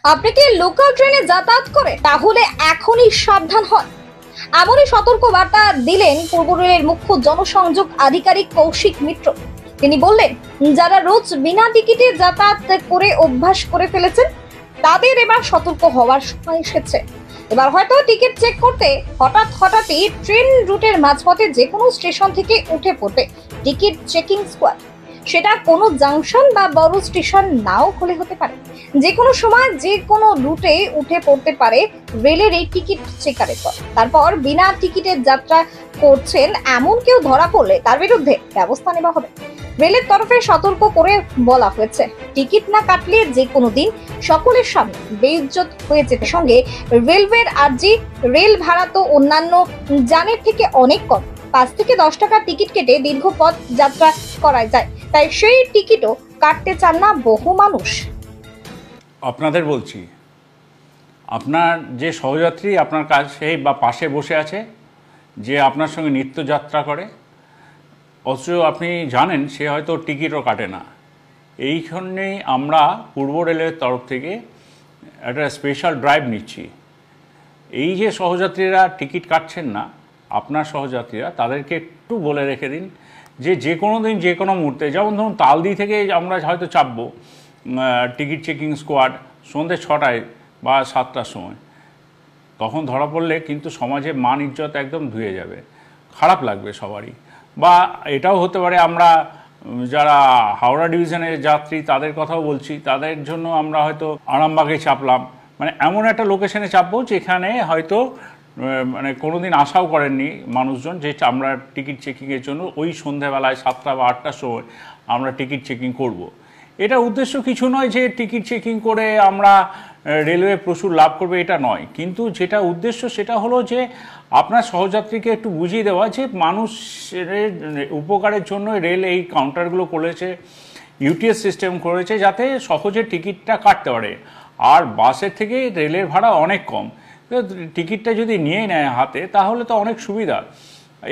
আপনি কি লোকাল ট্রেনে যাতায়াত করে তাহলে এখনই সাবধান হন। এমনই সতর্ক বার্তা দিলেন পূর্ব রেলের মুখ্য জনসংযোগ আধিকারিক কৌশিক মিত্র। তিনি বললেন, যারা রোজ বিনা টিকিটে যাতায়াত করে অভ্যাস করে ফেলেছেন তাদের এবার সতর্ক হওয়ার সময় এসেছে। এবার হয়তো টিকিট চেক করতে হঠাৎই ট্রেন রুটের মাঝপথে যে কোনো স্টেশন থেকে উঠে পড়বে টিকিট চেকিং স্কোয়াড। সেটা কোনো জাংশন বা বড় স্টেশন নাও হলে হতে পারে, যে কোনো সময় যে কোনো রুটে উঠে পড়তে পারে রেলের এই টিকিট চেকারের পর। তারপর বিনা টিকিটের যাত্রা করছেন এমন কেউ ধরা পড়লে তার বিরুদ্ধে ব্যবস্থা নেওয়া হবে। রেলের তরফে সতর্ক করে বলা হয়েছে, টিকিট না কাটলে যে কোনো দিন সকলের সামনে বেইজ্জত হয়ে যেতে। সঙ্গে রেলওয়ের আর্জি, রেল ভাড়া তো অন্যান্য যানের থেকে অনেক কম, 5 থেকে 10 টাকার টিকিট কেটে দীর্ঘ পথ যাত্রা করা যায়, তাই সেই টিকিটও কাটতে চান না বহু মানুষ। আপনাদের বলছি, আপনার যে সহযাত্রী আপনার কাছে বা পাশে বসে আছে, যে আপনার সঙ্গে নিত্যযাত্রা করে, অথচ আপনি জানেন সে হয়তো টিকিটও কাটে না, এইখানেই আমরা পূর্ব রেলের তরফ থেকে একটা স্পেশাল ড্রাইভ নিচ্ছি। এই যে সহযাত্রীরা টিকিট কাটছেন না, আপনার সহযাত্রীরা, তাদেরকে একটু বলে রেখে দিন যে কোনো দিন যে কোনো মুহূর্তে, যেমন ধরুন তালদি থেকে আমরা হয়তো চাপবো টিকিট চেকিং স্কোয়াড সন্ধ্যে 6টায় বা 7টার সময়, তখন ধরা পড়লে কিন্তু সমাজে মান ইজ্জত একদম ধুয়ে যাবে, খারাপ লাগবে সবারই। বা এটাও হতে পারে আমরা যারা হাওড়া ডিভিশনের যাত্রী তাদের কথাও বলছি, তাদের জন্য আমরা হয়তো আরামবাগে চাপলাম, মানে এমন একটা লোকেশনে চাপবো যেখানে হয়তো মানে কোনোদিন আশাও করেননি মানুষজন যে আমরা টিকিট চেকিংয়ের জন্য ওই সন্ধ্যাবেলায় 7টা বা 8টার সময় আমরা টিকিট চেকিং করব। এটা উদ্দেশ্য কিছু নয় যে টিকিট চেকিং করে আমরা রেলওয়ে প্রচুর লাভ করবে, এটা নয়। কিন্তু যেটা উদ্দেশ্য সেটা হলো যে আপনার সহযাত্রীকে একটু বুঝিয়ে দেওয়া যে মানুষের উপকারের জন্য রেল এই কাউন্টারগুলো করেছে, ইউটিএস সিস্টেম করেছে যাতে সহজে টিকিটটা কাটতে পারে। আর বাসের থেকে রেলের ভাড়া অনেক কম, টিকিটটা যদি নিয়ে নেয় হাতে তাহলে তো অনেক সুবিধা,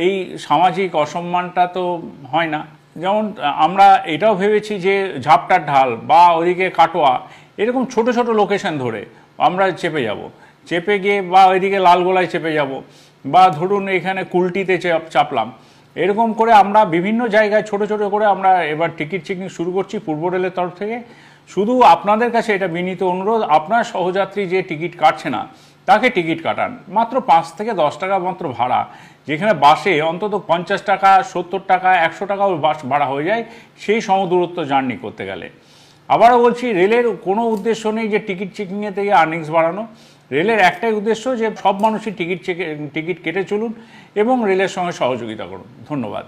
এই সামাজিক অসম্মানটা তো হয় না। যেমন আমরা এটাও ভেবেছি যে ঝাপটার ঢাল বা ওইদিকে কাটোয়া, এরকম ছোট ছোট লোকেশন ধরে আমরা চেপে যাব, চেপে গিয়ে বা ওইদিকে লালগোলায় চেপে যাব, বা ধরুন এখানে কুলটিতে চাপলাম, এরকম করে আমরা বিভিন্ন জায়গায় ছোট ছোট করে আমরা এবার টিকিট চেকিং শুরু করছি পূর্ব রেলের তরফ থেকে। শুধু আপনাদের কাছে এটা বিনীত অনুরোধ, আপনার সহযাত্রী যে টিকিট কাটছে না তাকে টিকিট কাটান, মাত্র 5 থেকে 10 টাকা মাত্র ভাড়া, যেখানে বাসে অন্তত 50 টাকা, 70 টাকা, 100 টাকাও বাস ভাড়া হয়ে যায় সেই সমদূরত্ব জার্নি করতে গেলে। আবারও বলছি, রেলের কোনো উদ্দেশ্য নেই যে টিকিট চেকিংয়ে থেকে আর্নিংস বাড়ানো। রেলের একটাই উদ্দেশ্য যে সব মানুষই টিকিট কেটে চলুন এবং রেলের সঙ্গে সহযোগিতা করুন। ধন্যবাদ।